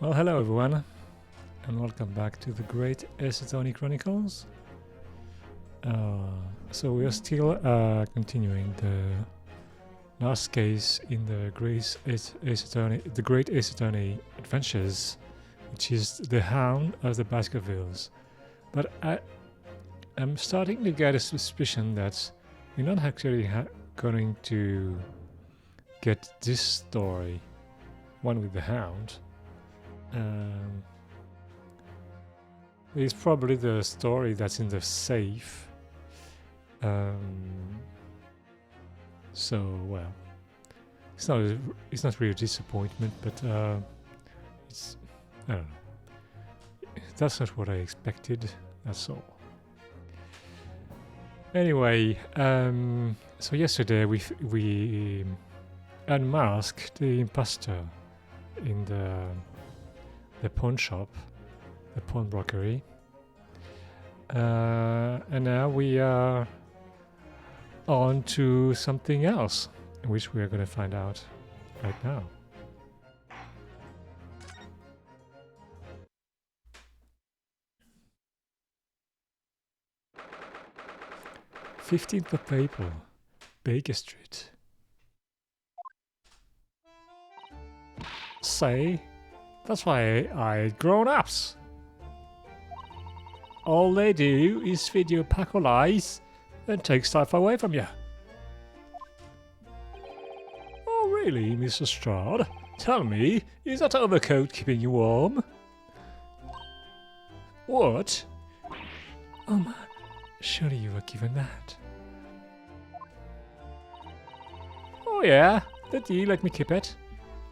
Well, hello everyone, and welcome back to the Great Chronicles. So we are still continuing the last case in the Great Ace Attorney Adventures, which is the Hound of the Baskervilles. But I'm starting to get a suspicion that we're not actually going to get this story, one with the Hound. It's probably the story that's in the safe. So well, it's not really a disappointment, but it's I don't know. That's not what I expected. That's all. Anyway, so yesterday we unmasked the imposter in the pawn shop, the pawnbrokery, and now we are on to something else, which we are going to find out right now. "15th of April, Baker Street." Say, that's why I ate grown-ups. All they do is feed you a pack of lies and take stuff away from you. Oh really, Mr. Strahd? Tell me, is that overcoat keeping you warm? What? Oh man, surely you were given that. Oh yeah, did he let me keep it?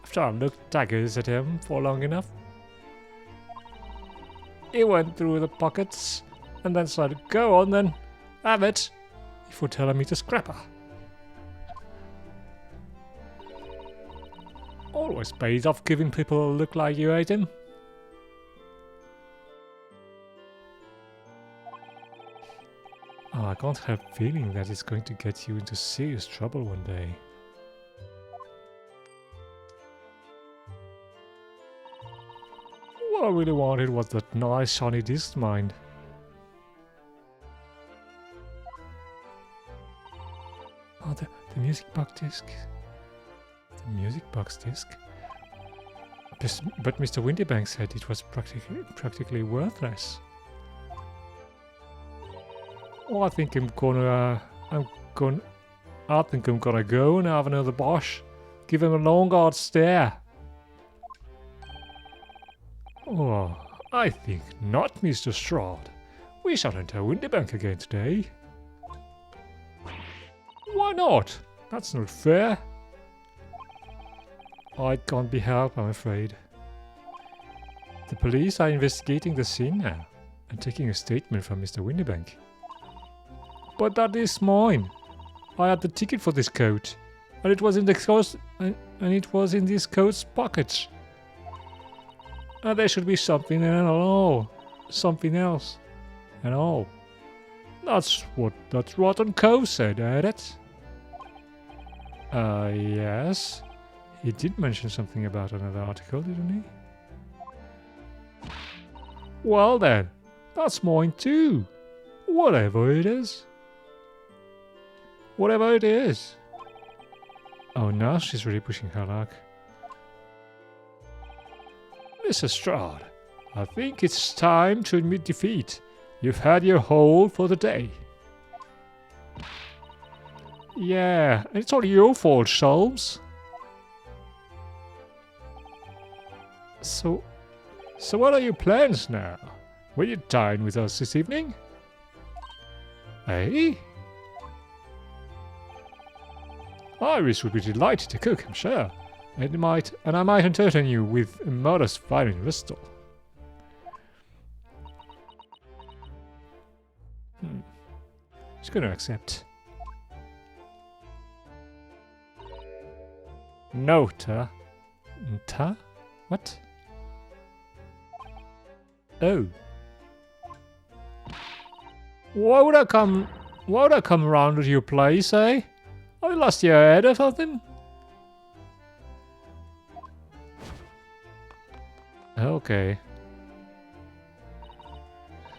After I looked daggers at him for long enough. He went through the pockets and then said, "Go on then, have it," before telling me to scrap her. Always pays off giving people a look like you ate him. Oh, I can't help feeling that it's going to get you into serious trouble one day. What I really wanted was that nice shiny disc mine. Oh, the music box disc. The music box disc. But Mr. Windybank said it was practically worthless. Oh, I think I'm gonna go and have another Bosch. Give him a long hard stare. Oh, I think not, Mr. Strahd. We shall enter Windybank again today. Why not? That's not fair. I can't be helped, I'm afraid. The police are investigating the scene now and taking a statement from Mr. Windybank. But that is mine. I had the ticket for this coat, and it was in this coat's pocket. And there should be something else and all. That's what that rotten cove said, ain't it? Yes. He did mention something about another article, didn't he? Well then, that's mine too. Whatever it is. Whatever it is. Oh, now she's really pushing her luck. Mr. Strahd, I think it's time to admit defeat. You've had your hold for the day. Yeah, and it's all your fault, Sholmes. So what are your plans now? Will you dine with us this evening? Eh? Iris would be delighted to cook, I'm sure. And I might entertain you with a modest violin recital. She's going to accept. Nota. Nta? What? Oh. Why would I come round to your place, eh? Have you lost your head or something? Okay.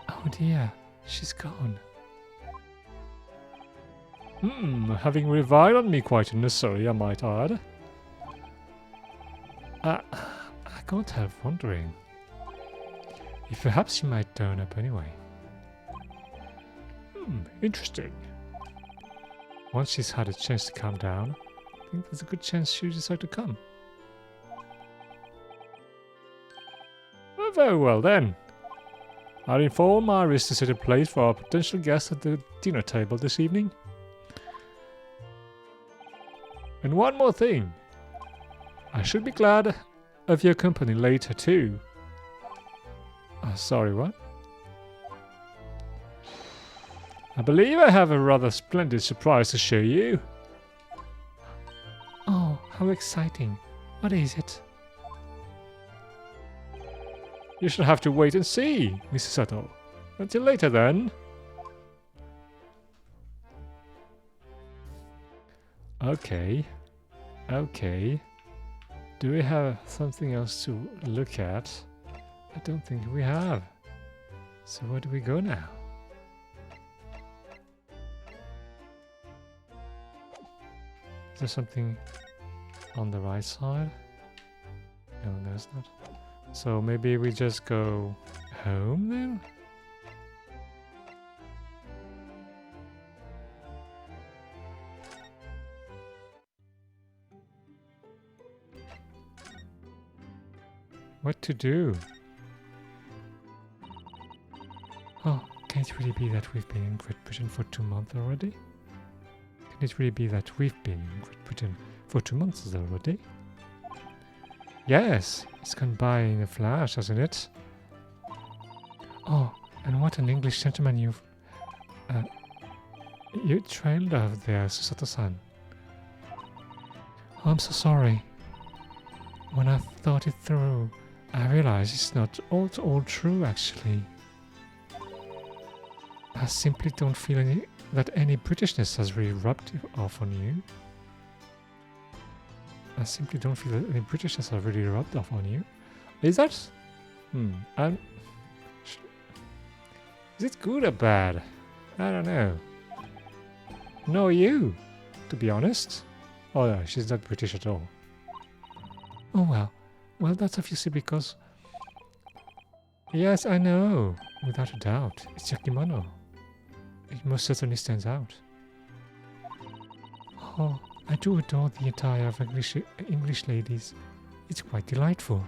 Oh dear, she's gone. Having relied on me quite unnecessarily, I might add. I can't help wondering if perhaps she might turn up anyway. Interesting. Once she's had a chance to calm down, I think there's a good chance she'll decide to come. Well, very well then. I'll inform Iris to set a place for our potential guests at the dinner table this evening. And one more thing. I should be glad of your company later too. Sorry, what? I believe I have a rather splendid surprise to show you. Oh, how exciting. What is it? You shall have to wait and see, Mrs. Sato. Until later then. Okay. Okay. Do we have something else to look at? I don't think we have. So where do we go now? Is there something on the right side? No, there's not. So maybe we just go home then? What to do? Oh, can it really be that we've been in Great Britain for 2 months already? Can it really be that we've been in Great Britain for 2 months already? Yes, it's gone by in a flash, hasn't it? Oh, and what an English gentleman you trailed off there, Susato-san. Oh, I'm so sorry. When I thought it through, I realized it's not all true, actually. I simply don't feel that any Britishness has really rubbed off on you. I simply don't feel that any Britishness has really rubbed off on you. Is that? Is it good or bad? I don't know. Nor you, to be honest. Oh no, she's not British at all. Oh well. Well, that's obviously because... Yes, I know. Without a doubt. It's your kimono. It most certainly stands out. Oh, I do adore the attire of English ladies. It's quite delightful.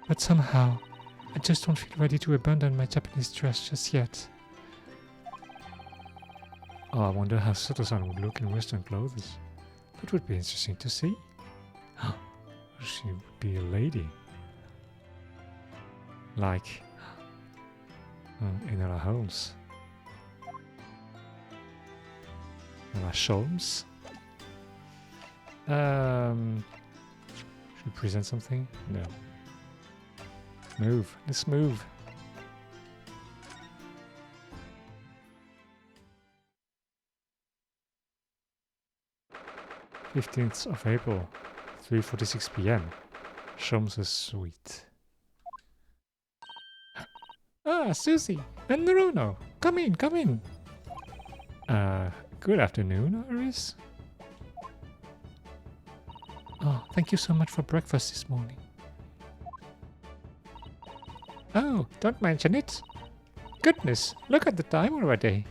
But somehow, I just don't feel ready to abandon my Japanese dress just yet. Oh, I wonder how Sato-san would look in Western clothes. That would be interesting to see. She would be a lady. Like in Ella Holmes. Ella Holmes. Should we present something? No. Move. Let's move. th of April, 3:46 p.m. Sholmes' suite. Ah, Susie and Naruno, come in, come in. Good afternoon, Iris. Oh, thank you so much for breakfast this morning. Oh, don't mention it. Goodness, look at the time already.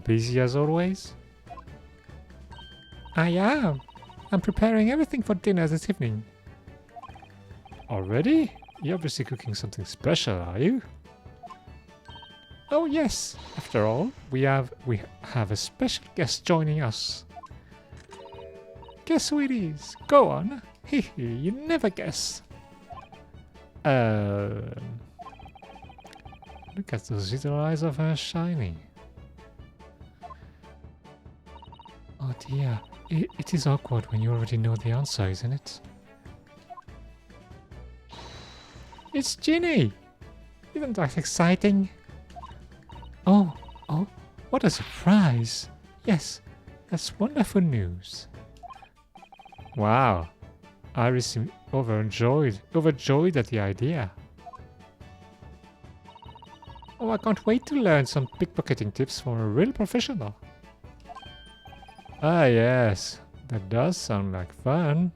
Busy as always? I am. I'm preparing everything for dinner this evening. Already? You're obviously cooking something special, are you? Oh yes. After all, we have a special guest joining us. Guess who it is? Go on. Hehe, you never guess. Look at those little eyes of her shining. Oh dear, it is awkward when you already know the answer, isn't it? It's Ginny! Isn't that exciting? Oh, what a surprise! Yes, that's wonderful news. Wow, Iris seemed overjoyed at the idea. Oh, I can't wait to learn some pickpocketing tips from a real professional. Ah, yes. That does sound like fun.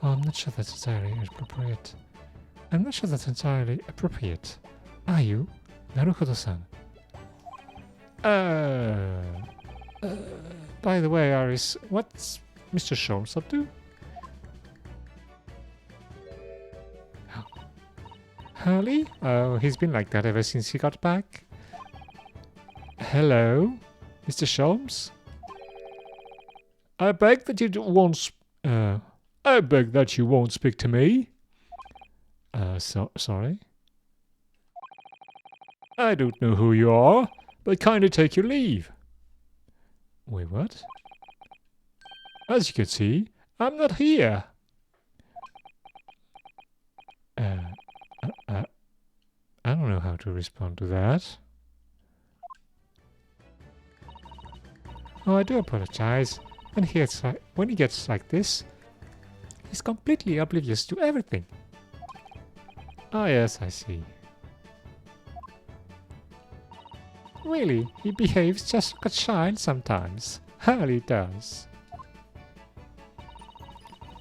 Oh, I'm not sure that's entirely appropriate. Are you? Naruhodo-san. By the way, Iris, what's Mr. Sholmes up to? Hurley? Oh, he's been like that ever since he got back. Hello, Mr. Sholmes? I beg that you won't speak to me. Sorry? I don't know who you are, but kindly take your leave. Wait, what? As you can see, I'm not here. I don't know how to respond to that. Oh, I do apologize. When he gets like this, he's completely oblivious to everything. Oh yes, I see. Really, he behaves just like a child sometimes. Hurley does.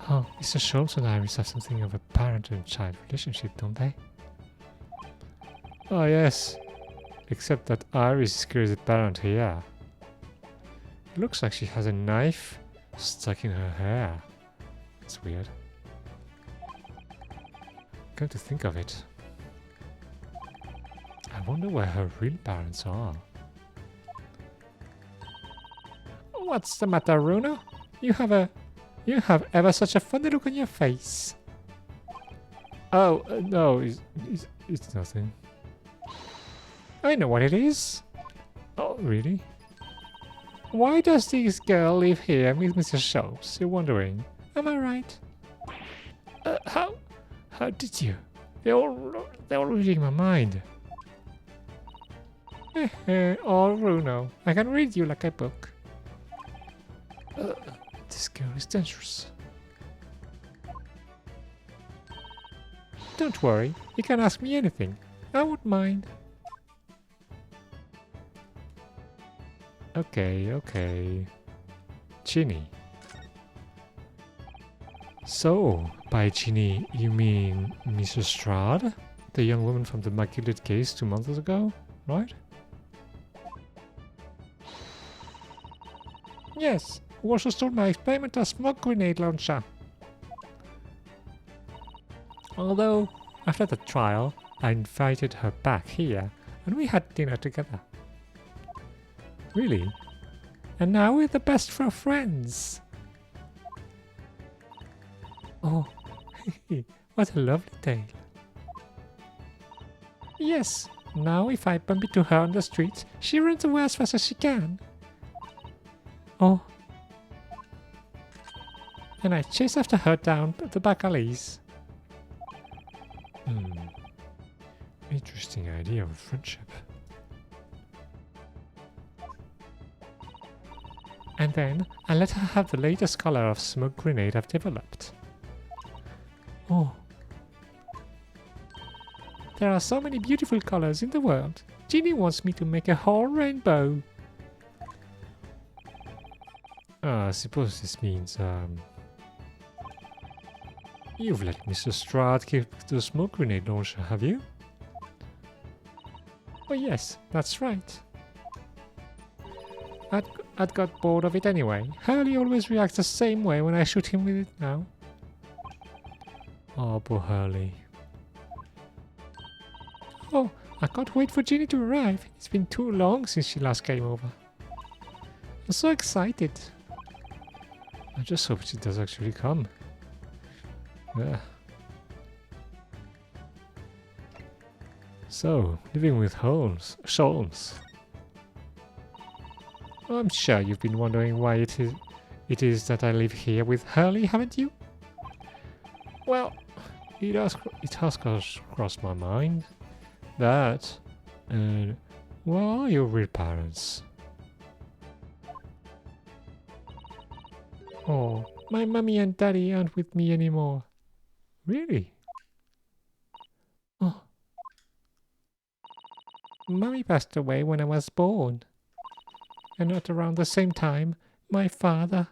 Oh, Mr. Sholmes and Iris have something of a parent and child relationship, don't they? Oh yes, except that Iris is clearly the parent here. It looks like she has a knife stuck in her hair. That's weird. Come to think of it, I wonder where her real parents are. What's the matter, Runo? You have ever such a funny look on your face. Oh, no, it's nothing. I know what it is. Oh, really? Why does this girl live here with Mr. Sholmes? You're wondering. Am I right? How did you? They're all reading my mind. Oh, Runo, I can read you like a book. This girl is dangerous. Don't worry, you can ask me anything. I won't mind. Okay. Ginny. So, by Ginny, you mean Mrs. Strad? The young woman from the Immaculate case 2 months ago, right? Yes, who also stole my experimental smoke grenade launcher. Although, after the trial, I invited her back here, and we had dinner together. Really? And now we're the best of friends. Oh, what a lovely tale. Yes, now if I bump into her on the street, she runs away as fast as she can. Oh. And I chase after her down the back alleys. Interesting idea of friendship. And then I let her have the latest color of smoke grenade I've developed. Oh. There are so many beautiful colors in the world. Ginny wants me to make a whole rainbow. I suppose this means, you've let Mr. Strad keep the smoke grenade launcher, have you? Oh yes, that's right. I'd got bored of it anyway. Hurley always reacts the same way when I shoot him with it now. Oh, poor Hurley. Oh, I can't wait for Ginny to arrive. It's been too long since she last came over. I'm so excited. I just hope she does actually come. Yeah. So, living with Sholmes. I'm sure you've been wondering why it is that I live here with Hurley, haven't you? Well, it has crossed my mind that, and where are your real parents? Oh, My mummy and daddy aren't with me anymore. Really? Oh. Mummy passed away when I was born. And at around the same time, my father...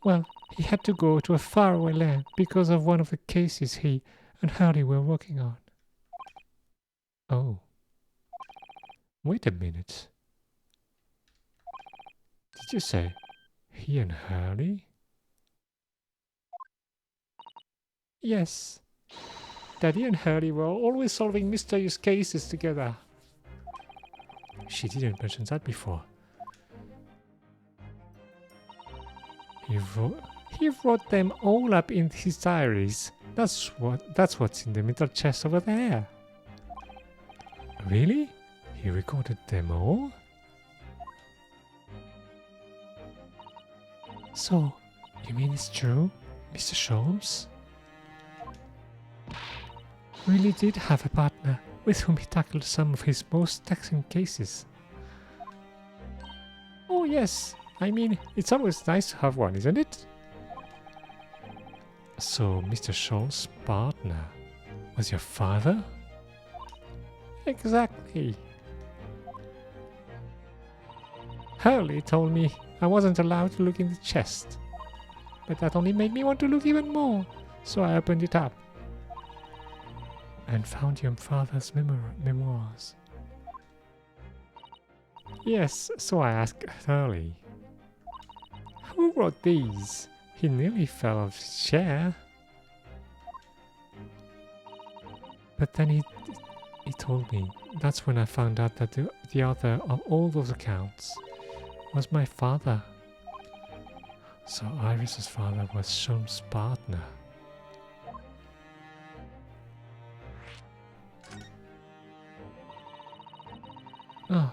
Well, he had to go to a faraway land because of one of the cases he and Harry were working on. Oh. Wait a minute. Did you say he and Harry? Yes. Daddy and Harry were always solving mysterious cases together. She didn't mention that before. He wrote them all up in his diaries. That's what's in the middle chest over there. Really? He recorded them all? So, you mean it's true, Mr. Sholmes? Really did have a partner with whom he tackled some of his most taxing cases. Oh yes, I mean, it's always nice to have one, isn't it? So, Mr. Sholmes' partner was your father? Exactly. Hurley told me I wasn't allowed to look in the chest, but that only made me want to look even more, so I opened it up. And found your father's memoirs? Yes, so I asked Hurley. Who wrote these? He nearly fell off his chair. But then he told me. That's when I found out that the author of all those accounts was my father. So Iris's father was Sholmes' partner. Oh,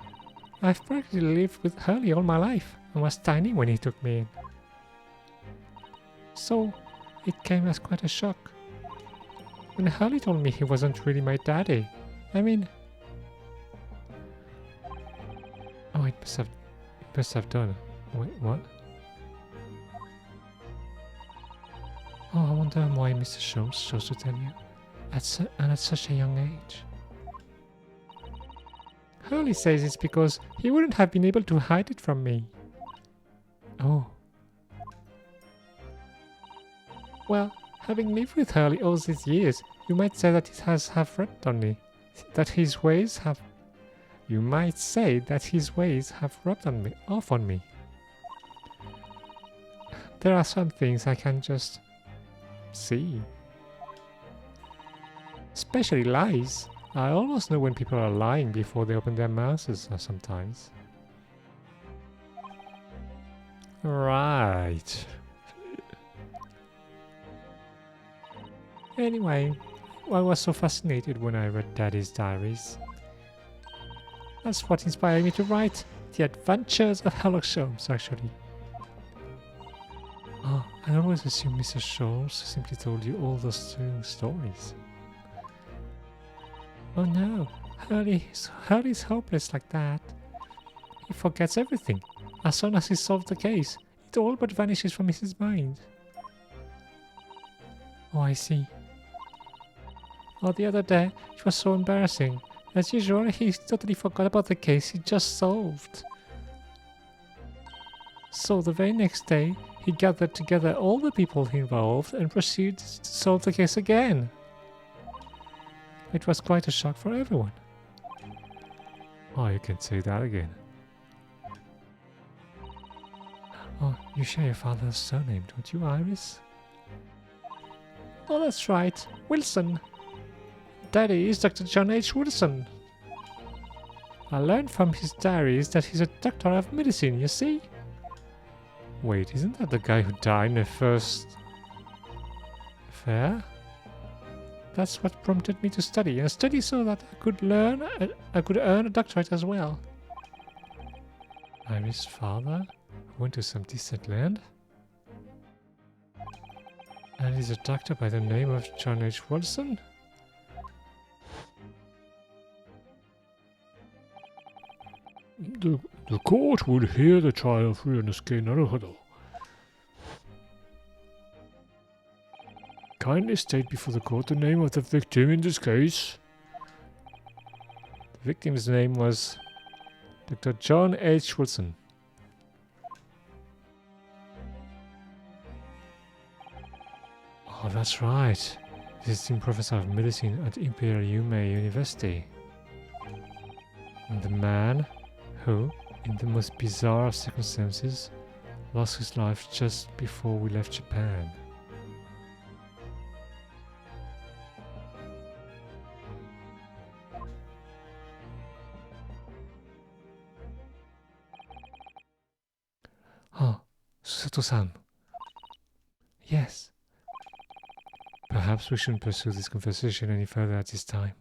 I've practically lived with Hurley all my life and was tiny when he took me in. So, it came as quite a shock. When Hurley told me he wasn't really my daddy, I mean... Oh, it must have done. Wait, what? Oh, I wonder why Mr. Sholmes chose to tell you, at such a young age. Hurley says it's because he wouldn't have been able to hide it from me. Oh. Well, having lived with Hurley all these years, you might say that it has have rubbed on me. That his ways have... You might say that his ways have rubbed off on me. There are some things I can just... see. Especially lies. I almost know when people are lying before they open their mouths sometimes. Right. Anyway, I was so fascinated when I read Daddy's diaries. That's what inspired me to write The Adventures of Sherlock Holmes, actually. Oh, I always assumed Mr. Sholmes simply told you all those stories. Oh no, Hurley's hopeless like that. He forgets everything. As soon as he solves the case, it all but vanishes from his mind. Oh, I see. Oh, the other day, it was so embarrassing. As usual, he totally forgot about the case he just solved. So the very next day, he gathered together all the people involved and proceeded to solve the case again. It was quite a shock for everyone. Oh, you can say that again. Oh, you share your father's surname, don't you, Iris? Oh, that's right. Wilson. Daddy is Dr. John H. Wilson. I learned from his diaries that he's a doctor of medicine, you see? Wait, isn't that the guy who died in the first affair? That's what prompted me to study, and study so that I could earn a doctorate as well. Iris' father went to some distant land? And he's a doctor by the name of John H. Wilson? The court will hear the trial of Ryunosuke Naruhodo. Kindly state before the court the name of the victim in this case. The victim's name was Dr. John H. Wilson. Oh, that's right. Visiting professor of medicine at Imperial Yume University. And the man who, in the most bizarre of circumstances, lost his life just before we left Japan. Oh, Susato-san. Yes. Perhaps we shouldn't pursue this conversation any further at this time.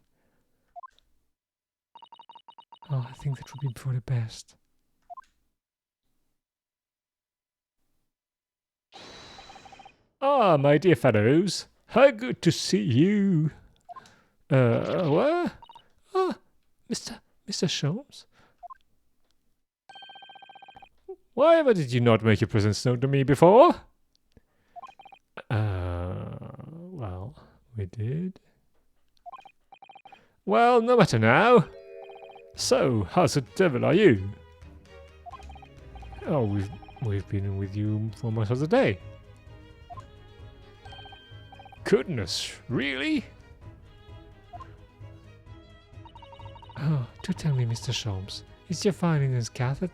Oh, I think that would be for the best. Ah, my dear fellows, how good to see you. What? Ah, Mr. Sholmes? Why ever did you not make your presence known to me before? Well, we did. Well, no matter now. So, how's the devil are you? Oh, we've been with you for most of the day. Goodness, really? Oh, do tell me, Mr. Sholmes, is your violin gathered?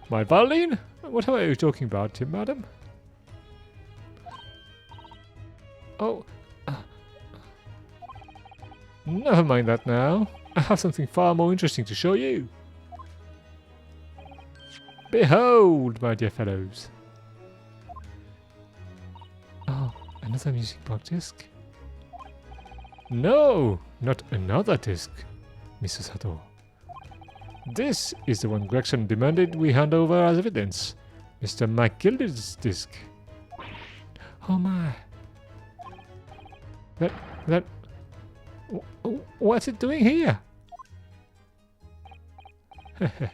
My violin? What are you talking about, madam? Oh, never mind that now. I have something far more interesting to show you. Behold, my dear fellows. Oh, another music box disc? No, not another disc, Mrs. Hato. This is the one Gregson demanded we hand over as evidence. Mr. McGilder's disc. Oh my. What's it doing here?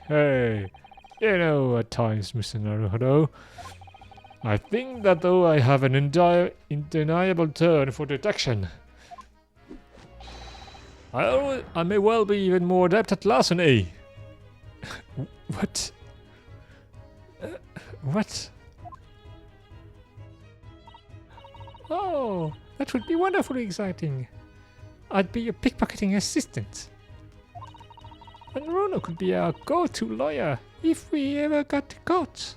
Hey, you know, at times, Mr. Naruhodo, I think that though I have an undeniable turn for detection, I may well be even more adept at larceny. What? What? Oh, that would be wonderfully exciting. I'd be your pickpocketing assistant. And Rono could be our go-to lawyer if we ever got caught.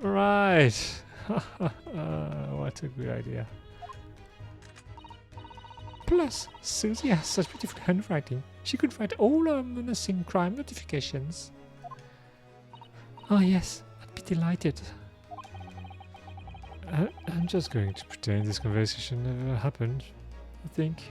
Right. What a good idea. Plus, Susie has such beautiful handwriting. She could write all our menacing crime notifications. Oh yes, I'd be delighted. I'm just going to pretend this conversation never happened, I think.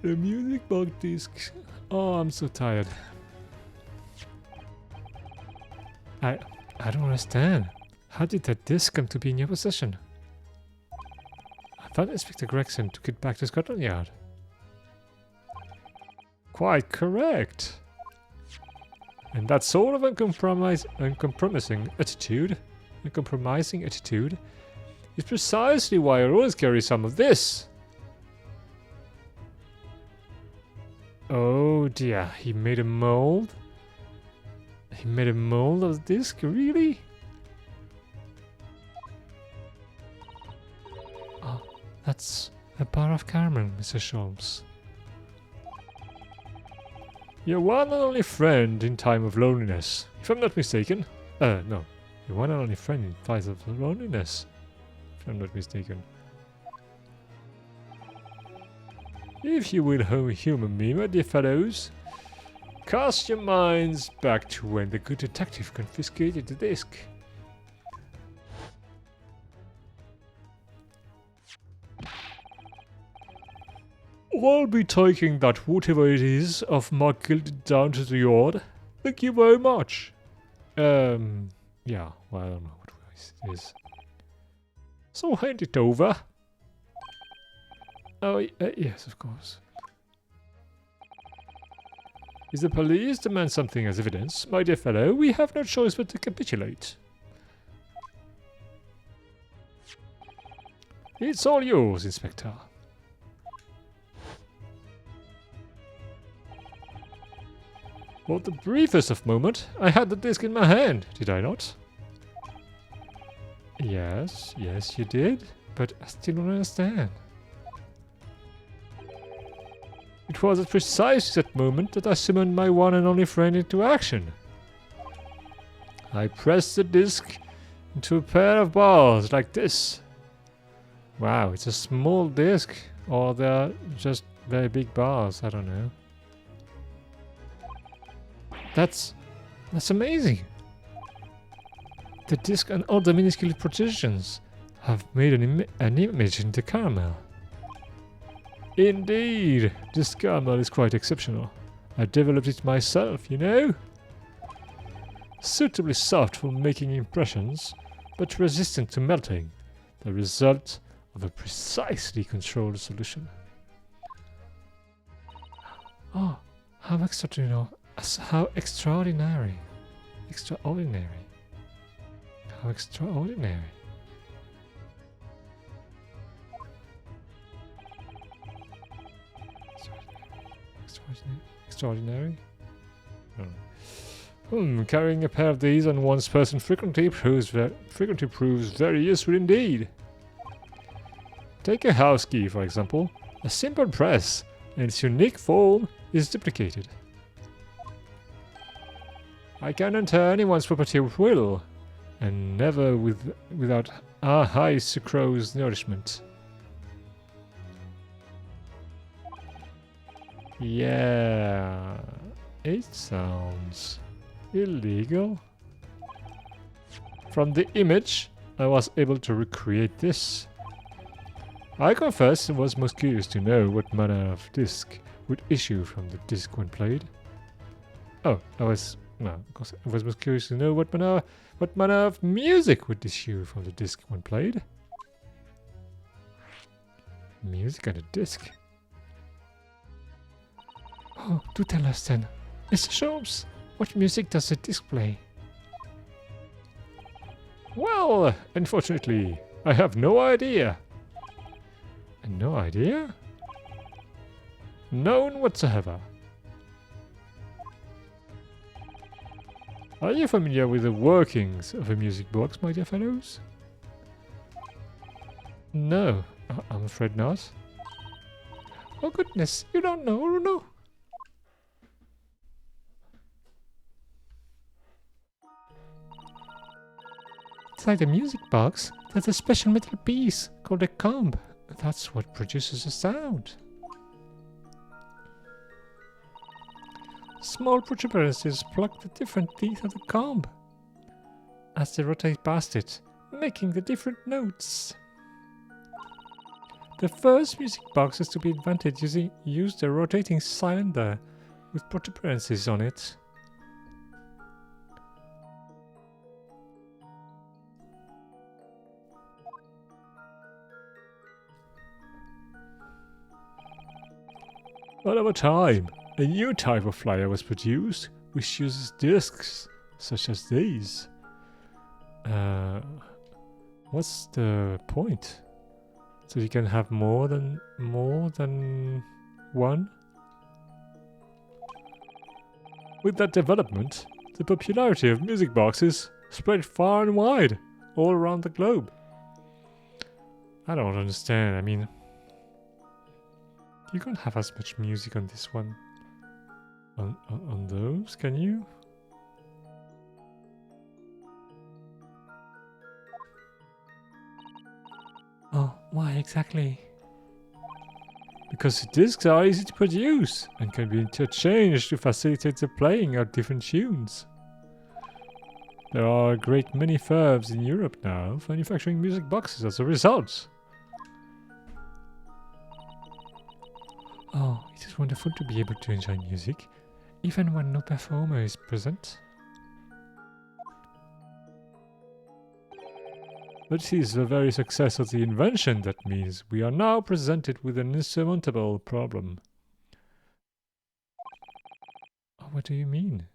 The music box disc. Oh, I'm so tired. I don't understand. How did that disc come to be in your possession? I thought Inspector Gregson took it back to Scotland Yard. Quite correct. And that sort of uncompromising attitude is precisely why I always carry some of this. Oh dear, he made a mold? He made a mold of the disc? Really? Oh, that's a bar of Carmen, Mr. Sholmes. Your one and only friend in time of loneliness, if I'm not mistaken. No. Your one and only friend in times of loneliness, if I'm not mistaken. If you will humor me, my dear fellows, cast your minds back to when the good detective confiscated the disc. I'll be taking that whatever it is of Mark Gilded down to the yard. Thank you very much. Yeah, well, I don't know what it is. So hand it over. Oh, yes, of course. If the police demand something as evidence, my dear fellow, we have no choice but to capitulate. It's all yours, Inspector. For the briefest of moment, I had the disc in my hand, did I not? Yes, you did, but I still don't understand. It was at precisely that moment that I summoned my one and only friend into action. I pressed the disc into a pair of bars like this. Wow, it's a small disc, or they're just very big bars, I don't know. That's amazing. The disc and all the minuscule protrusions have made an image in the caramel. Indeed, this caramel is quite exceptional. I developed it myself, you know. Suitably soft for making impressions, but resistant to melting. The result of a precisely controlled solution. Oh, how extraordinary. How extraordinary. Extraordinary. How extraordinary. Extraordinary? Carrying a pair of these on one's person frequently proves very useful indeed. Take a house key, for example. A simple press, and its unique form is duplicated. I can enter anyone's property at will, and never without our high sucrose nourishment. Yeah, it sounds illegal. From the image, I was able to recreate this. I confess I was most curious to know what manner of disc would issue from the disc when played. Oh, I was most curious to know what manner of music would issue from the disc when played. Music on a disc. Oh, do tell us then, Mr. Sholmes, what music does the disc play? Well, unfortunately, I have no idea. No idea? None whatsoever. Are you familiar with the workings of a music box, my dear fellows? No, I'm afraid not. Oh goodness, you don't know, no? Inside the music box, there's a special metal piece called a comb. That's what produces a sound. Small protuberances plug the different teeth of the comb as they rotate past it, making the different notes. The first music boxes to be invented used a rotating cylinder with protuberances on it. Over time, a new type of flyer was produced, which uses discs such as these. What's the point? So you can have more than one? With that development, the popularity of music boxes spread far and wide, all around the globe. I don't understand, I mean, you can't have as much music on this one. On those, can you? Oh, why exactly? Because the discs are easy to produce and can be interchanged to facilitate the playing of different tunes. There are a great many firms in Europe now manufacturing music boxes as a result. Oh, it is wonderful to be able to enjoy music, even when no performer is present. But it is the very success of the invention that means we are now presented with an insurmountable problem. do you mean?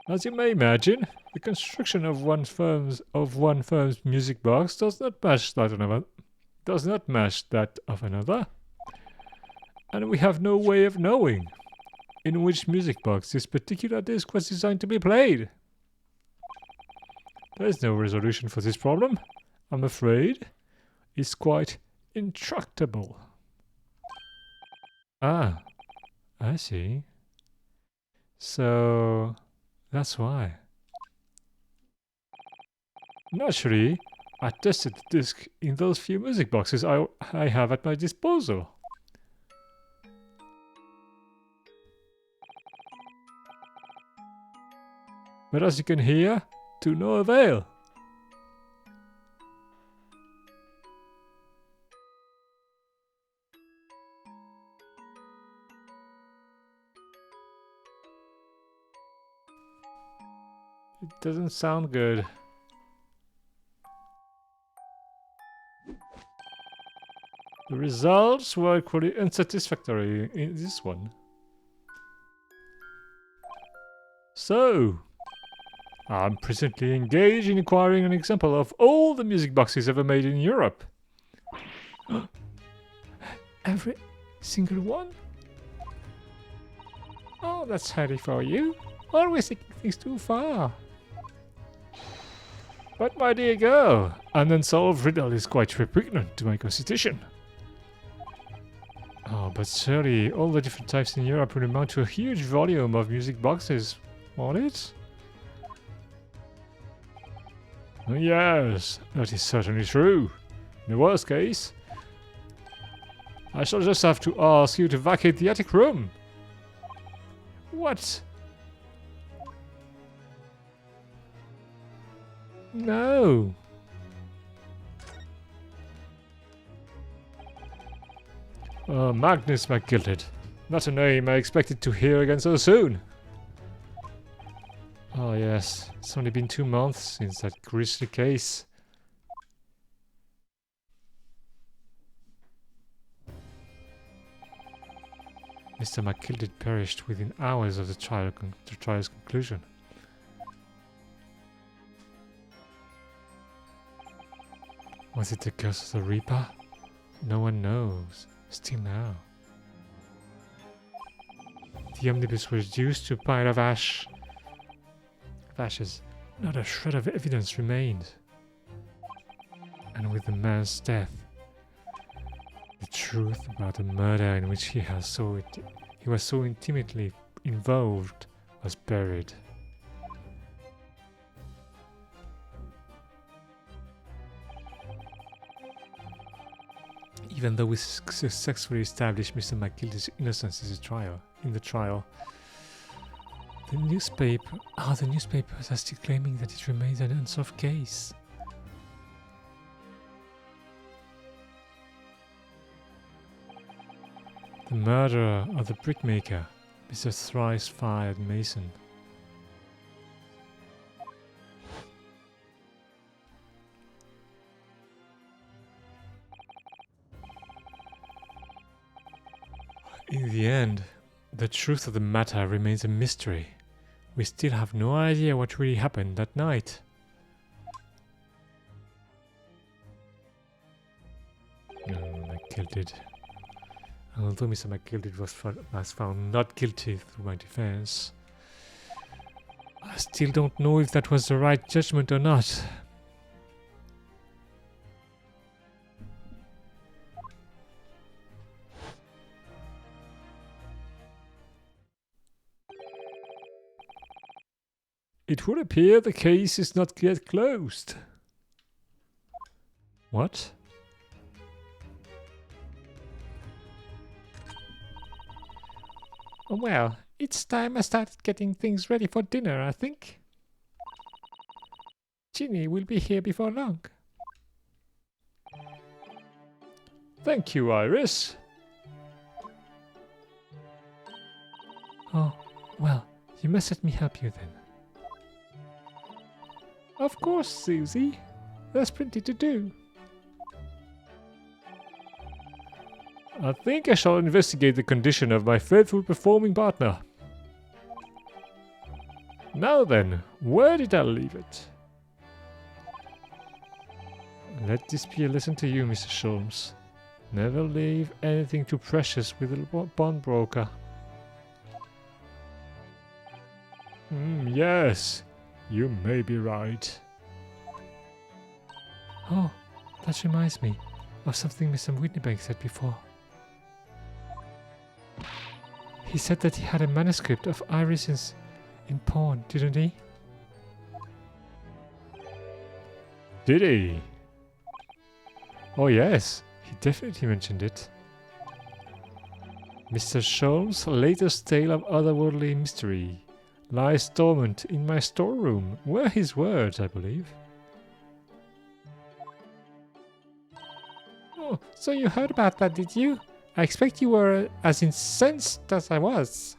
As you may imagine, the construction of one firm's music box does not match that of another, and we have no way of knowing in which music box this particular disc was designed to be played. There is no resolution for this problem, I'm afraid. It's quite intractable. Ah, I see. So that's why. Naturally, I tested the disc in those few music boxes I have at my disposal. But as you can hear, to no avail. It doesn't sound good. The results were equally unsatisfactory in this one. So, I'm presently engaged in acquiring an example of all the music boxes ever made in Europe. Every single one? Oh, that's handy for you. Always taking things too far. But my dear girl, an unsolved riddle is quite repugnant to my constitution. Oh, but surely all the different types in Europe would amount to a huge volume of music boxes, won't it? Yes, that is certainly true. In the worst case, I shall just have to ask you to vacate the attic room. What? No. Magnus McGilded. Not a name I expected to hear again so soon. Oh yes, it's only been 2 months since that grisly case. Mr. McGilded perished within hours of the trial's conclusion. Was it the curse of the Reaper? No one knows. Still now. The omnibus was reduced to a pile of ashes. Not a shred of evidence remained. And with the man's death, the truth about the murder in which he was so intimately involved was buried. Even though we successfully established Mr. McGilded's innocence in the trial, the newspapers are still claiming that it remains an unsolved case. The murderer of the brickmaker, Mr. Thrice-Fired Mason. In the end, the truth of the matter remains a mystery. We still have no idea what really happened that night. McGilded. Although Mr. McGilded was found not guilty through my defense, I still don't know if that was the right judgment or not. It would appear the case is not yet closed. What? Well, it's time I started getting things ready for dinner, I think. Ginny will be here before long. Thank you, Iris. Oh, well, you must let me help you then. Of course, Susie. There's plenty to do. I think I shall investigate the condition of my faithful performing partner. Now then, where did I leave it? Let this be a lesson to you, Mr. Sholmes. Never leave anything too precious with a pawnbroker. Yes, you may be right. Oh, that reminds me of something Mr. Whitneybank said before. He said that he had a manuscript of Iris's in pawn, didn't he? Did he? Oh yes, he definitely mentioned it. Mr. Sholmes' latest tale of otherworldly mystery lies dormant in my storeroom. Were his words, I believe. Oh, so you heard about that, did you? I expect you were as incensed as I was.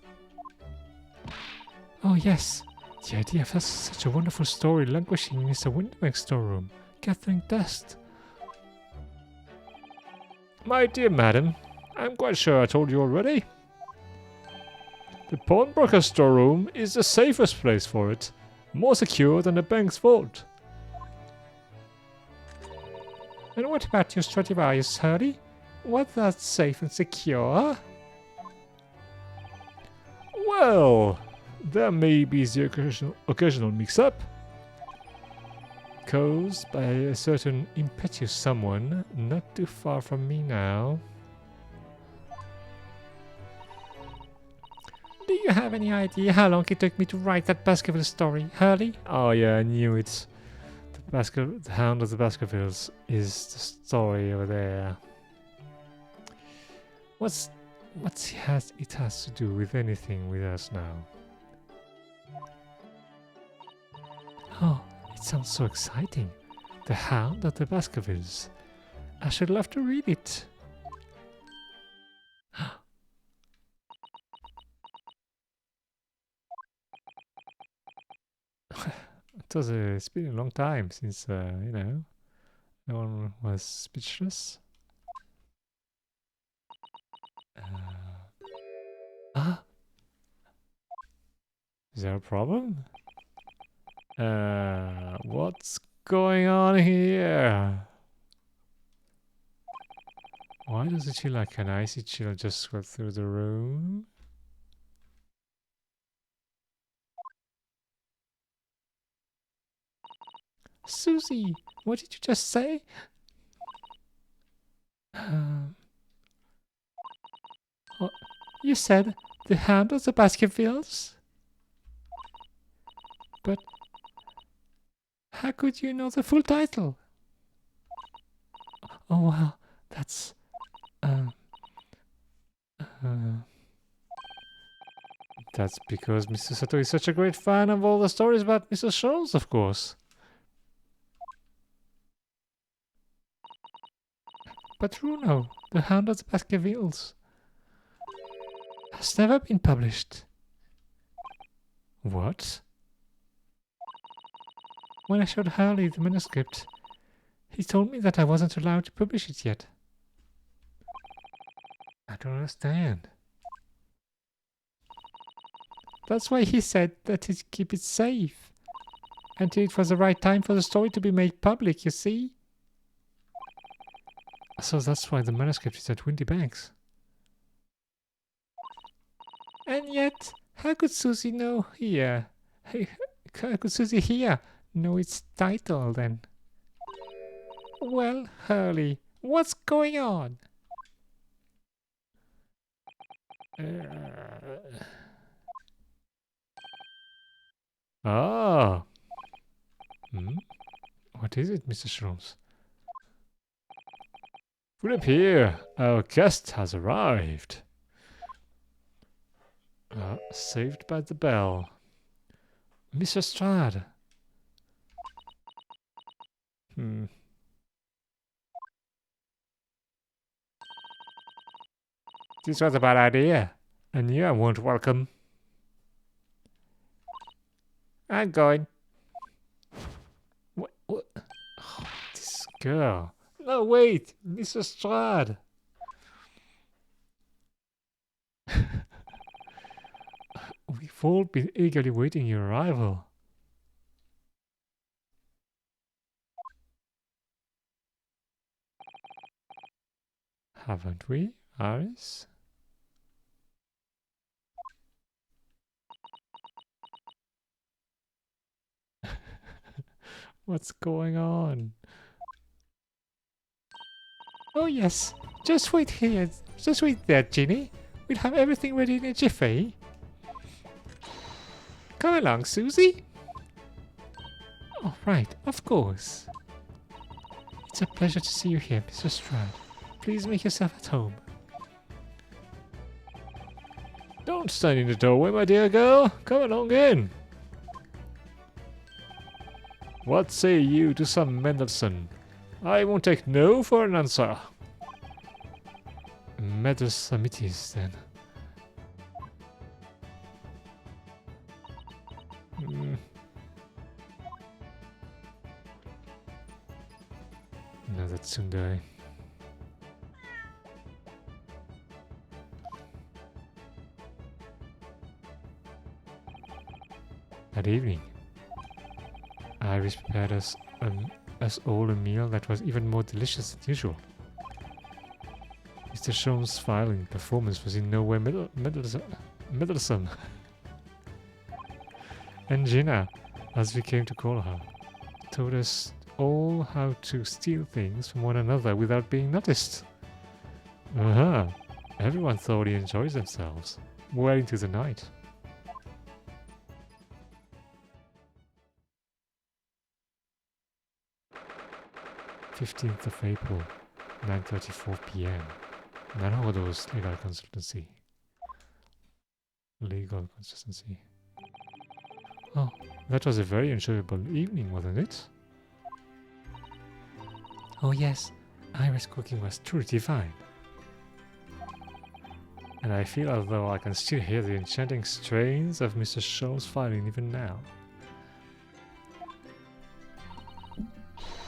Oh yes, the idea of such a wonderful story languishing in Mr. Winterbank's storeroom, gathering dust. My dear madam, I'm quite sure I told you already. The pawnbroker's storeroom is the safest place for it, more secure than the bank's vault. And what about your Stradivarius, Hurley? Was that safe and secure? Well, there may be the occasional mix-up, caused by a certain impetuous someone not too far from me now. Do you have any idea how long it took me to write that Baskerville story, Hurley? Oh yeah, I knew it. The Hound of the Baskervilles is the story over there. What it has to do with anything with us now? Oh, it sounds so exciting. The Hound of the Baskervilles. I should love to read it. It's been a long time since, no one was speechless. Is there a problem? What's going on here? Why does it feel like an icy chill just swept through the room? Susie, what did you just say? You said the Hound of the Baskervilles? But how could you know the full title? Oh wow, that's That's because Mr. Sato is such a great fan of all the stories about Mr. Scholes, of course. But Bruno, the Hound of the Baskervilles, has never been published. What? When I showed Harley the manuscript, he told me that I wasn't allowed to publish it yet. I don't understand. That's why he said that he'd keep it safe until it was the right time for the story to be made public, you see? So that's why the manuscript is at Windy Banks. And yet, how could Susie know here? How could Susie here know its title then? Well, Hurley, what's going on? Ah. What is it, Mr. Shrooms? Would appear our guest has arrived. Saved by the bell. Mr. Strad. This was a bad idea. I knew I weren't welcome. I'm going. What? Oh, this girl. No, wait, Mr. Strad. We've all been eagerly waiting your arrival. Haven't we, Iris? What's going on? Oh yes, just wait here. Just wait there, Ginny. We'll have everything ready in a jiffy. Come along, Susie. Oh, right, of course. It's a pleasure to see you here, Mr. Strad. Please make yourself at home. Don't stand in the doorway, my dear girl. Come along in. What say you to some Mendelssohn? I won't take no for an answer. Mendelssohn it is, then. Another tsundere. That evening, Iris prepared us all a meal that was even more delicious than usual. Mr. Sholmes' violin performance was in no way meddlesome. And Gina, as we came to call her, taught us all how to steal things from one another without being noticed. Everyone thoroughly enjoys themselves, well into the night. 15th of April, 9:34 p.m. なるほど, legal consultancy. Legal consistency. Oh, that was a very enjoyable evening, wasn't it? Oh yes, Iris' cooking was truly divine. And I feel as though I can still hear the enchanting strains of Mr. Sholmes' violin even now.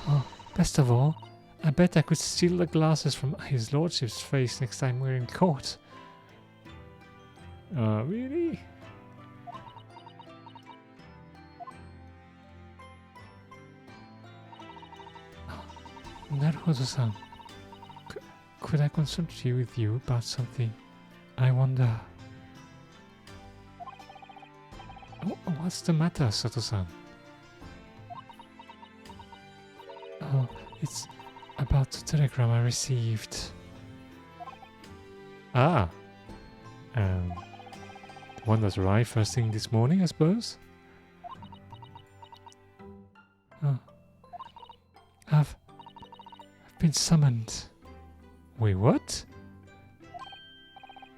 Oh, best of all, I bet I could steal the glasses from his lordship's face next time we're in court. Really? Naruhodo-san, could I consult you with you about something? I wonder... What's the matter, Sato-san? Oh, it's about the telegram I received. Ah! The one that arrived first thing this morning, I suppose? Oh. I've been summoned. Wait, what?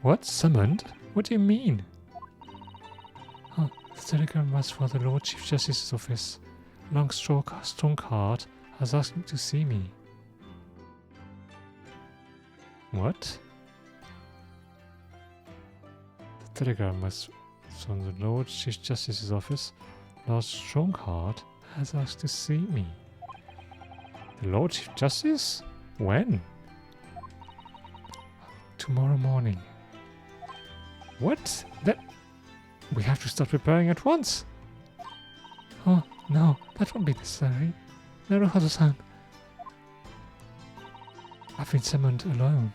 What? Summoned? What do you mean? Oh, the telegram was for the Lord Chief Justice's office. Strongheart has asked me to see me. What? The telegram was from the Lord Chief Justice's office. Lord Strongheart has asked to see me. The Lord Chief Justice? When? Tomorrow morning. What? That... We have to start preparing at once. Oh, no, that won't be necessary. Naruhodo-san. I've been summoned alone.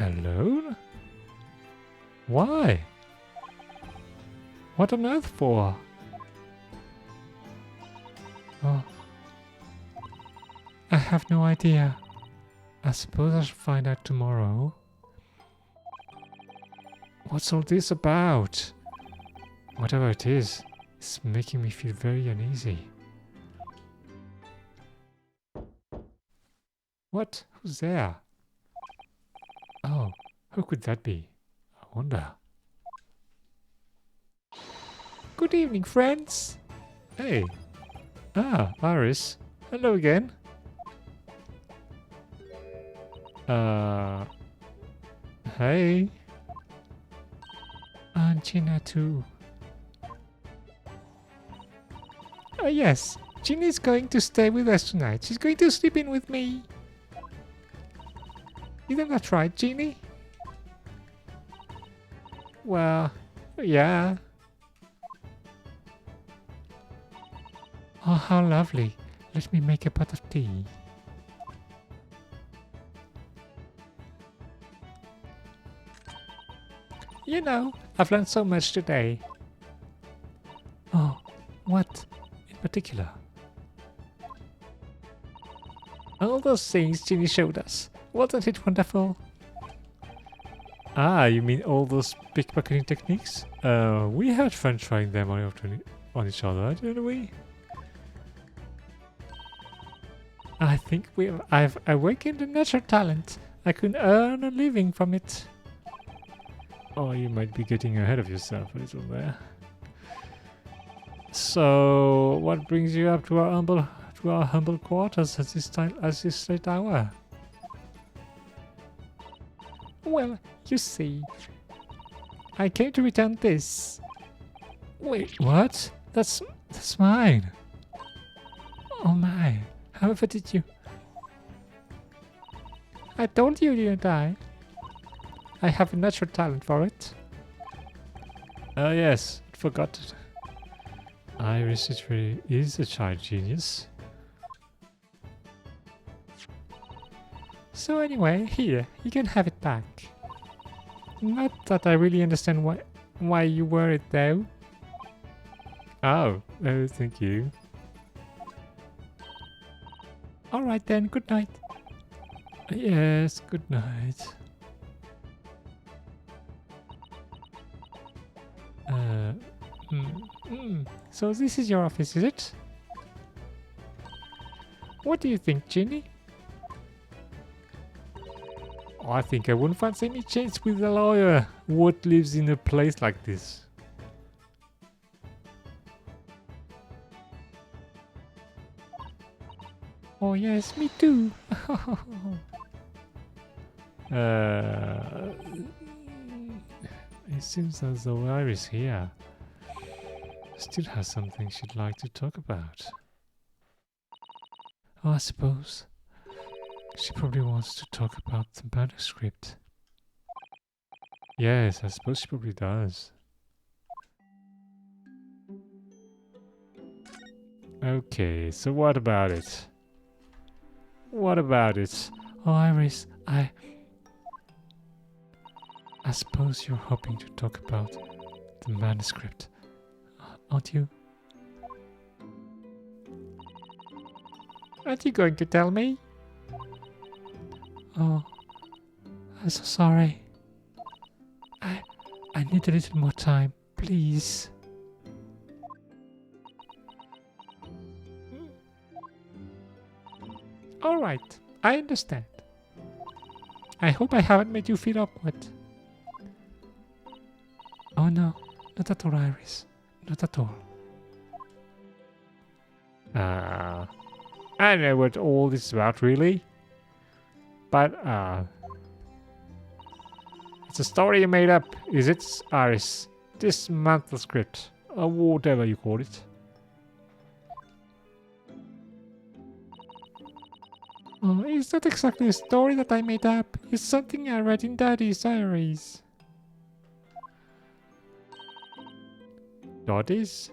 Alone? Why? What on earth for? Oh, I have no idea. I suppose I shall find out tomorrow. What's all this about? Whatever it is, it's making me feel very uneasy. What? Who's there? Oh, who could that be? I wonder. Good evening, friends. Hey. Ah, Iris. Hello again. Hey. And Gina too. Oh yes, Gina's going to stay with us tonight. She's going to sleep in with me. Isn't that right, Ginny? Well, Yeah. Oh, how lovely. Let me make a pot of tea. You know, I've learned so much today. Oh, what in particular? All those things Ginny showed us. Wasn't it wonderful? Ah, you mean all those pickpocketing techniques? We had fun trying them on each other, didn't we? I think I've awakened a natural talent. I can earn a living from it. Oh, you might be getting ahead of yourself a little there. So, what brings you up to our humble quarters at this late hour? Well, you see, I came to return this. Wait, what? That's mine. Oh my, however did you? I told you, didn't I? I have a natural talent for it. Oh yes, forgot it. Iris is a child genius. So anyway, here, you can have it back. Not that I really understand why you wear it though. Oh, thank you. Alright then, good night. Yes, good night. So this is your office, is it? What do you think, Ginny? I think I wouldn't fancy any chance with a lawyer. What lives in a place like this? Oh yes, me too. It seems as though Iris here still has something she'd like to talk about. Oh, I suppose she probably wants to talk about the manuscript. Yes, I suppose she probably does. Okay, so what about it? What about it? Oh, Iris, I suppose you're hoping to talk about the manuscript, aren't you? Aren't you going to tell me? Oh, I'm so sorry. I need a little more time, please. Alright, I understand. I hope I haven't made you feel awkward. Oh no, not at all, Iris. Not at all. I know what all this is about, really. But, it's a story you made up, is it, Iris? This manuscript, or whatever you call it. Oh, it's not exactly a story that I made up. It's something I read in Daddy's diaries. Daddy's?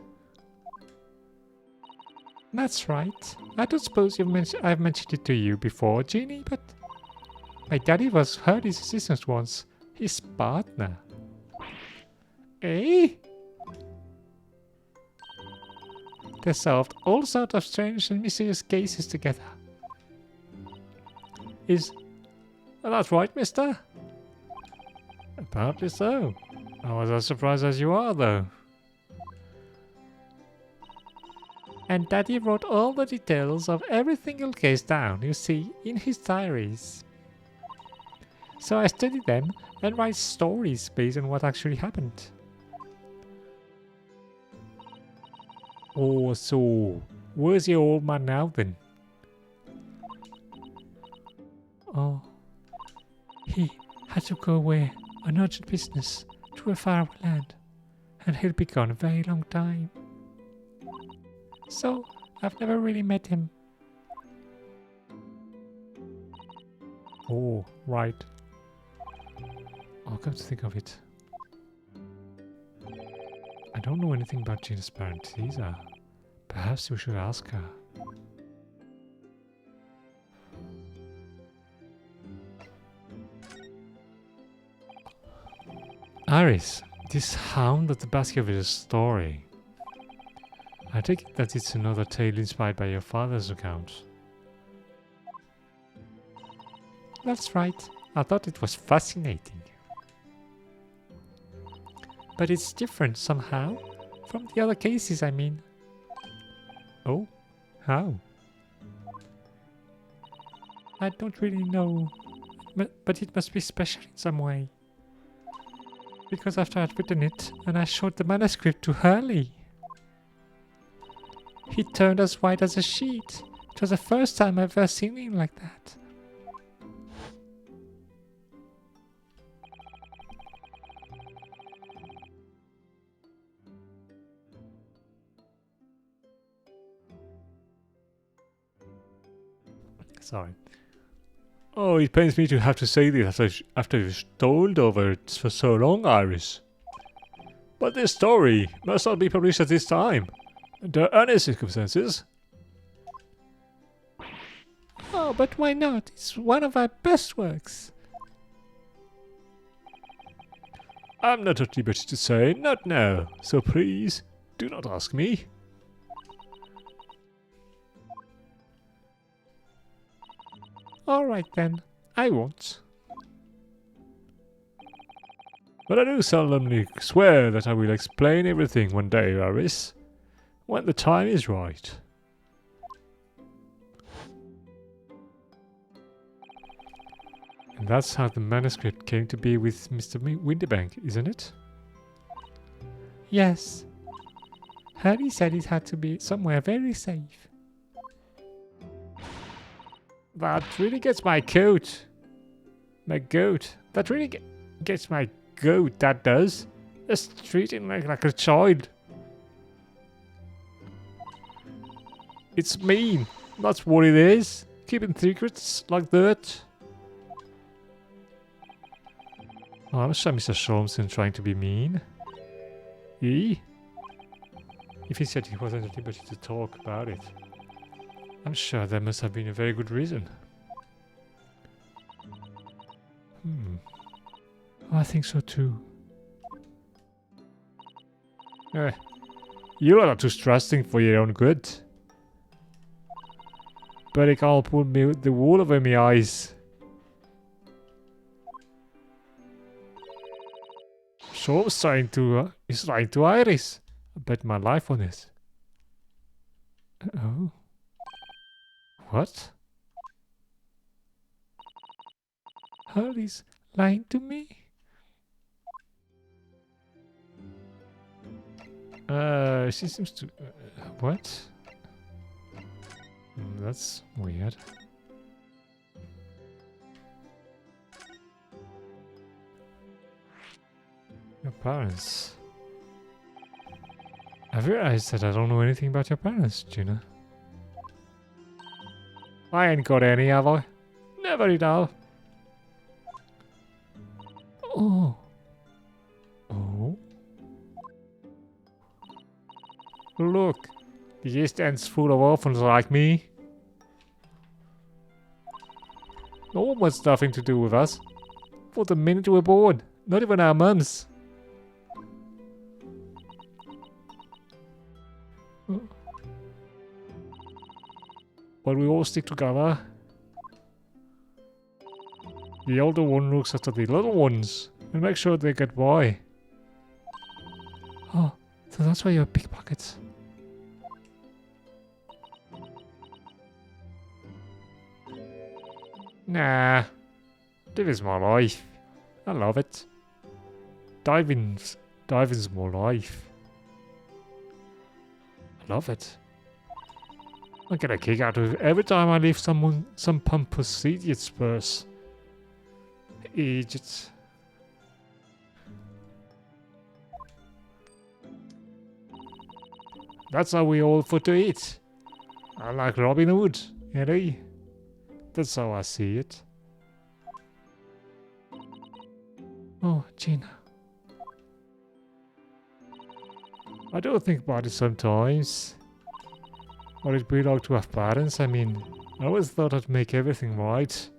That's right. I don't suppose I've mentioned it to you before, Jeannie, but my daddy was Hurdy's assistant once. His partner. Eh? They solved all sorts of strange and mysterious cases together. That's right, mister? Apparently so. I was as surprised as you are, though. And Daddy wrote all the details of every single case down, you see, in his diaries. So I study them and write stories based on what actually happened. Oh, so where's your old man now, then? Oh, he had to go away on urgent business to a faraway land, and he'll be gone a very long time. So, I've never really met him. Oh, right. I'll come to think of it. don't know anything about Gina's parents either. Perhaps we should ask her. Iris, this hound of the Baskerville story. I take it that it's another tale inspired by your father's account. That's right. I thought it was fascinating. But it's different somehow. From the other cases, I mean. Oh? How? I don't really know. But it must be special in some way. Because after I'd written it, and I showed the manuscript to Hurley, he turned as white as a sheet. It was the first time I've ever seen him like that. Sorry. Oh, it pains me to have to say this after you've stoled over it for so long, Iris. But this story must not be published at this time. Under any circumstances. Oh, but why not? It's one of our best works. I'm not at liberty to say, not now. So please, do not ask me. Alright then, I won't. But I do solemnly swear that I will explain everything one day, Iris. When the time is right. And that's how the manuscript came to be with Mr. Winterbank, isn't it? Yes. Harry said it had to be somewhere very safe. That really gets my goat. My goat. That really gets my goat, that does. Just treating like a child. It's mean. That's what it is. Keeping secrets like that. Oh, I'm sure Mr. Sholmson trying to be mean. If he said he wasn't at liberty to talk about it, I'm sure there must have been a very good reason. Oh, I think so too. You are too trusting for your own good. But it can't pull me the wool over my eyes. So he's trying to Iris. I bet my life on this. Oh. What? Hurley's lying to me? She seems to... what? That's weird. Your parents. I've realized that I don't know anything about your parents, Gina. I ain't got any, have I? Never did have. Oh. Oh? Look, the East End's full of orphans like me. No one wants nothing to do with us. For the minute we're born, not even our mums. But we all stick together. The older one looks after the little ones and makes sure they get by. Oh, so that's why you have pickpockets. Nah, this is my life. I love it. Diving's my life. I love it. I get a kick out of it every time I leave some pompous idiot's purse. Idiots. That's how we all foot to eat. I like Robin Hood, you know? That's how I see it. Oh, Gina. I don't think about it sometimes. What it'd be like to have parents. I mean, I always thought I'd make everything right.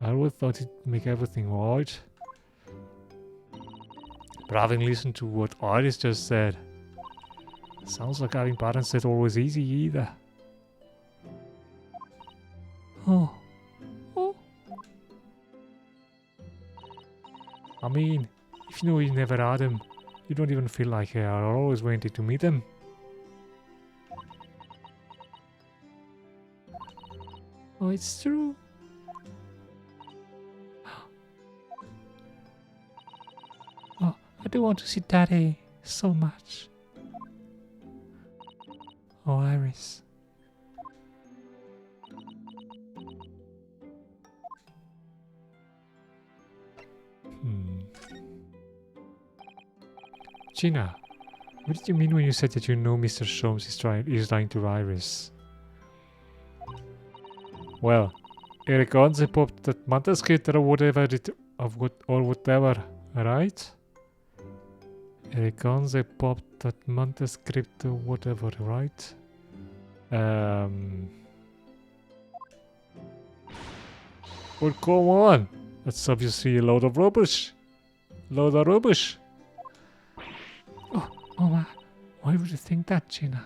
I always thought it'd make everything right. But having listened to what Iris just said, sounds like having parents isn't always easy either. Oh. Oh. I mean, if you know you never had them, you don't even feel like you are always waiting to meet them. Oh, it's true. Oh, I do want to see Daddy so much. Oh, Iris. Gina, what did you mean when you said that you know Mr. Sholmes is lying to Iris? Well, Eric Onze popped that manuscript or whatever or whatever, right? Eric Onze popped that manuscript or whatever, right? Well, come on. That's obviously a load of rubbish. Load of rubbish. Oh, why would you think that, Gina?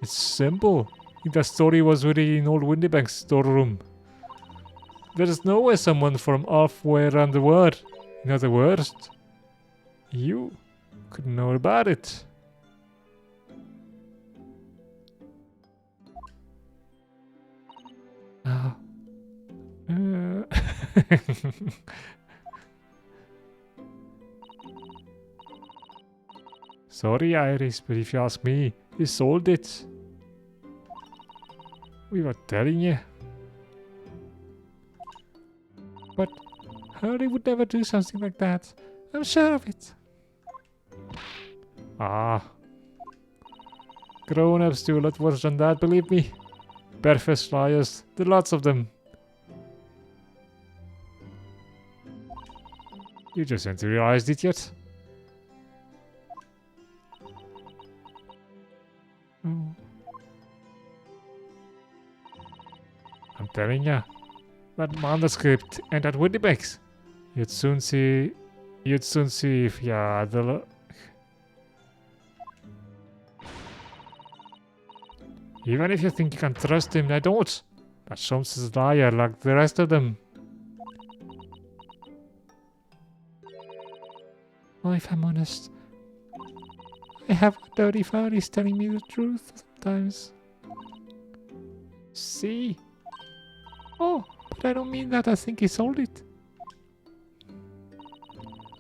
It's simple. The story was really in old Windybank's storeroom. There is no way someone from halfway around the world, in other words, you could know about it. Oh. Sorry, Iris, but if you ask me, he sold it. We were telling you. But Harry would never do something like that. I'm sure of it. Ah. Grown-ups do a lot worse than that, believe me. Barefaced liars. There are lots of them. You just haven't realized it yet. Oh. I'm telling ya. That manuscript and that Windybags. You'd soon see if yeah the even if you think you can trust him, I don't. But Sholmes is a liar like the rest of them. Well, if I'm honest, I have dirty fairies telling me the truth sometimes. See? Oh, but I don't mean that I think he sold it.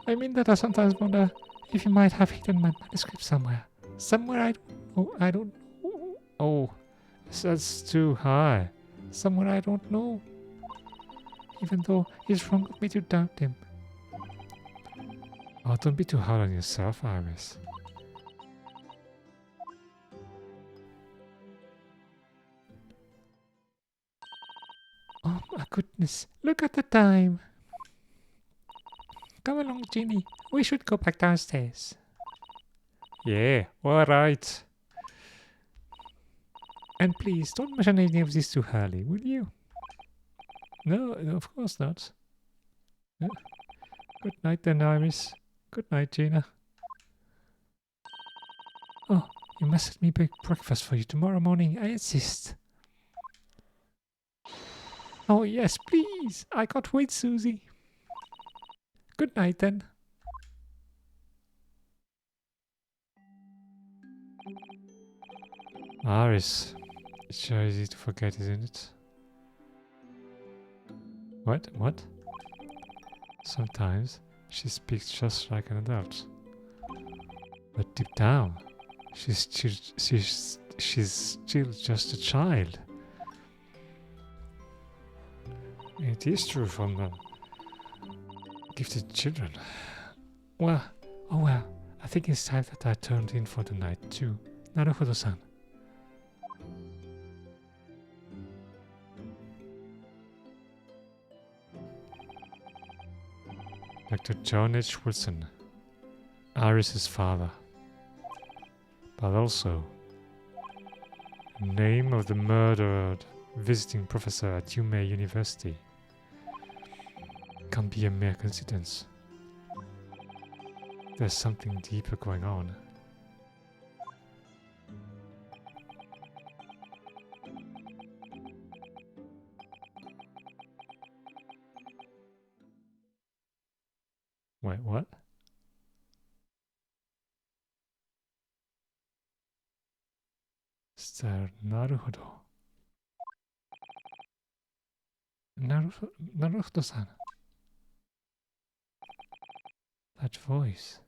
I mean that I sometimes wonder if he might have hidden my manuscript somewhere. Somewhere I don't know. Oh, that's too high. Somewhere I don't know. Even though it's wrong of me to doubt him. Oh, don't be too hard on yourself, Iris. Oh my goodness, look at the time. Come along, Ginny. We should go back downstairs. Yeah, alright. And please, don't mention any of this to Harley, will you? No, of course not. Good night then, Iris. Good night, Gina. Oh, you must let me bake breakfast for you tomorrow morning, I insist. Oh yes, please. I can't wait, Susie. Good night then. Iris. It's sure easy to forget, isn't it? What? Sometimes she speaks just like an adult. But deep down, she's still just a child. It is true from the gifted children. Well, I think it's time that I turned in for the night too. Naruhodo-san. Dr. John H. Wilson. Iris's father. But also, the name of the murdered visiting professor at Yume University. Can't be a mere coincidence. There's something deeper going on. Wait, what? Naruhodo. Naruhodo-san. That voice.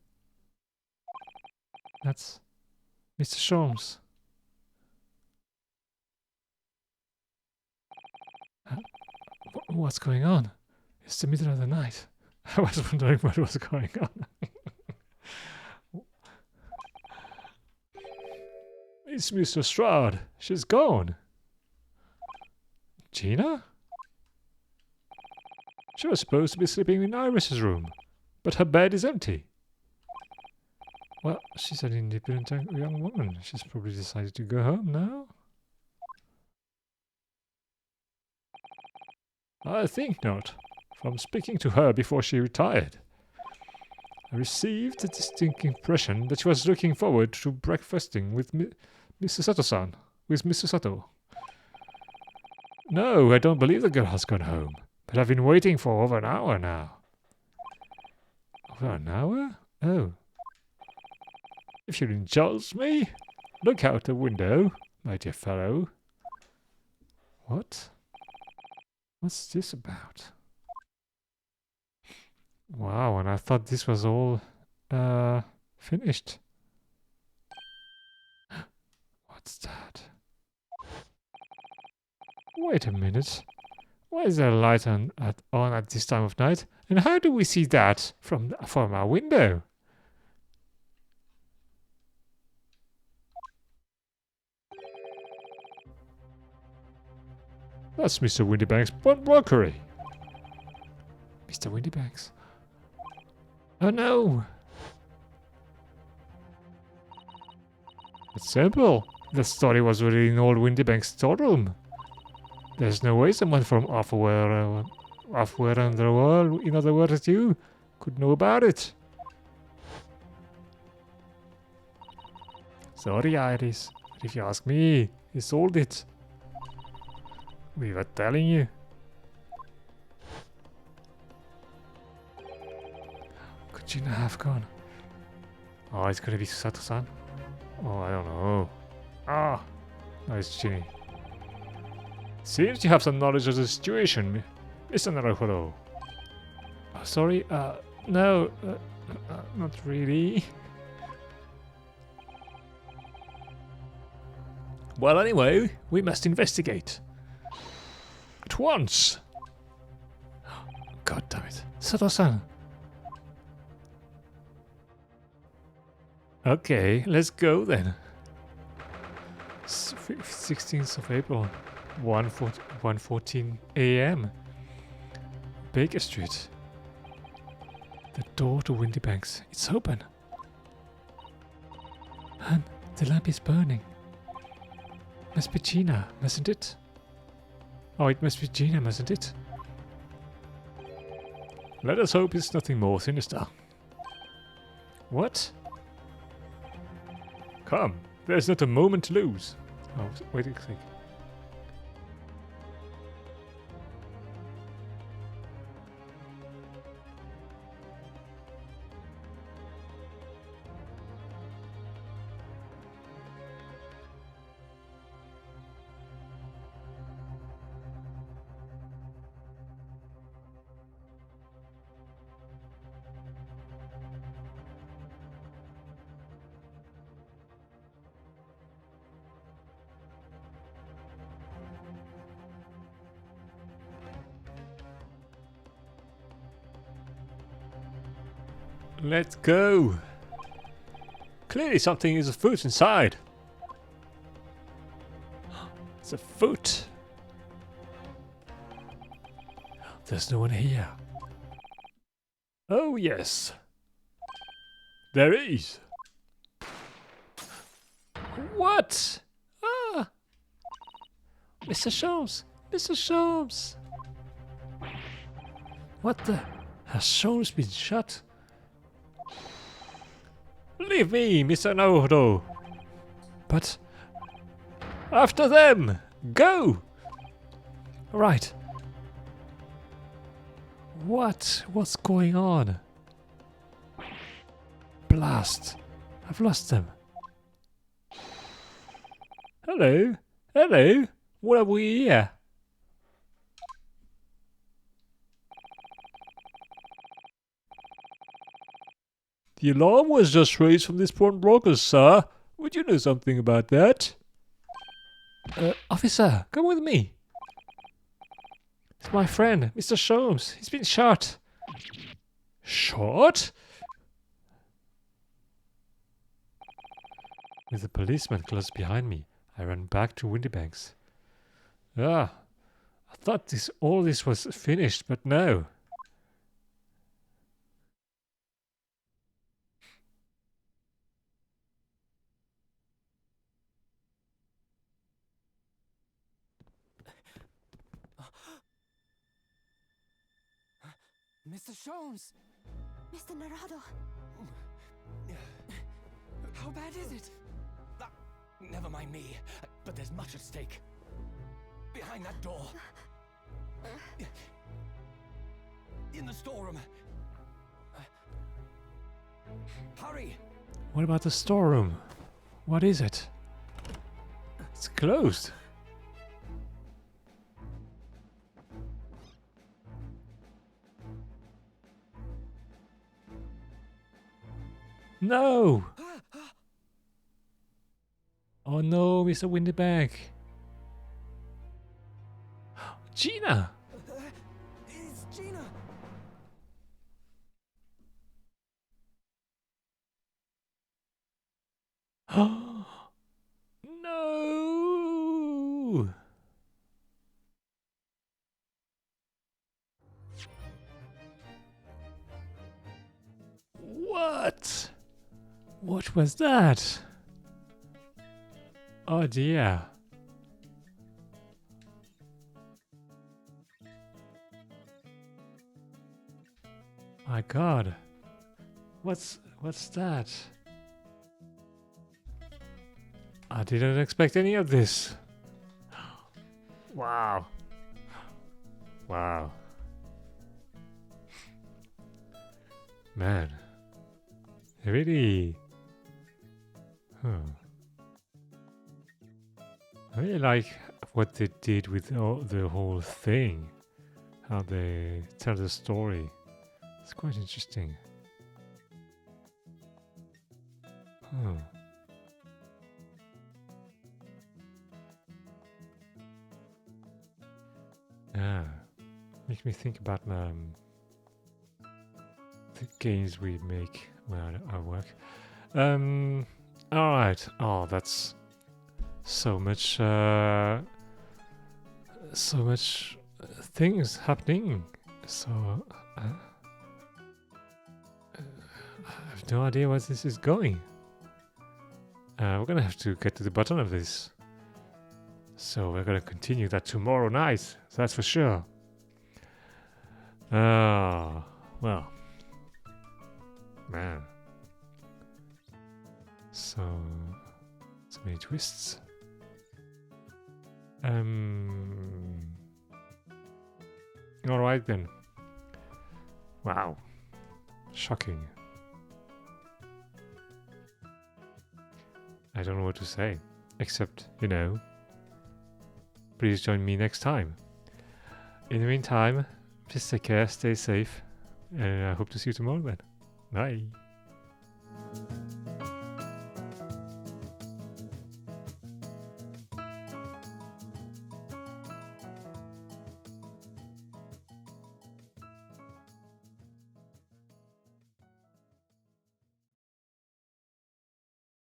That's Mr. Sholmes. What's going on? It's the middle of the night. I was wondering what was going on. It's Mr. Stroud. She's gone. Gina? She was supposed to be sleeping in Iris's room, but her bed is empty. Well, she's an independent young woman. She's probably decided to go home now. I think not. From speaking to her before she retired, I received a distinct impression that she was looking forward to breakfasting with Mr. Sato-san. With Mr. Sato. No, I don't believe the girl has gone home. But I've been waiting for over an hour now. Over an hour? Oh. If you'll indulge me, look out the window, my dear fellow. What? What's this about? Wow, and I thought this was all finished. What's that? Wait a minute. Why is there a light on at this time of night? And how do we see that from our window? That's Mr. Windybank's rockery. Mr. Windybank's? Oh no! It's simple. The story was really in old Windybank's storeroom. There's no way someone from off-where in the world, in other words you, could know about it. Sorry, Iris, but if you ask me, he sold it. We were telling you. Could Gina have gone? Oh, it's gonna be Sato-san? Oh, I don't know. Ah, no, it's Ginny. Seems you have some knowledge of the situation, Mr. Naruhodo. Oh, sorry, no, not really. Well, anyway, we must investigate. At once! God damn it. Sato-san. Okay, let's go then. 16th of April, 1:14 a.m. Baker Street. The door to Windybanks. It's open. And the lamp is burning. Must be Gina, mustn't it? Oh, it must be Gina, mustn't it? Let us hope it's nothing more sinister. What? Come, there's not a moment to lose. Oh, wait a sec. Let's go. Clearly something is afoot inside. It's a foot. There's no one here. Oh yes. There is. What? Ah! Mr. Sholmes! Mr. Sholmes! What the? Has Sholmes been shot? Leave me, Mr. Naruto! But... after them! Go! Right. What's going on? Blast! I've lost them. Hello? Hello? What are we here? The alarm was just raised from this pawn broker, sir. Would you know something about that? Officer, come with me. It's my friend, Mr. Sholmes. He's been shot. Shot? With the policeman close behind me, I ran back to Windybanks. Ah, I thought all this was finished, but no. Mr. Sholmes! Mr. Naruto, How bad is it? Never mind me, but there's much at stake. Behind that door. In the storeroom. Hurry! What about the storeroom? What is it? It's closed. No! Oh no, Mr. Windybank. Gina! It's Gina! No! What? What was that? Oh dear. My God. What's that? I didn't expect any of this. Wow. Wow. Man. Really? I really like what they did with the whole thing. How they tell the story. It's quite interesting. Yeah. Makes me think about the games we make when I work. Alright. Oh, that's so much things happening. So I have no idea where this is going. We're gonna have to get to the bottom of this. So we're gonna continue that tomorrow night. That's for sure. Well, man. So many twists. All right then. Wow, shocking. I don't know what to say, except, you know, please join me next time. In the meantime, please take care, stay safe, and I hope to see you tomorrow then. Bye.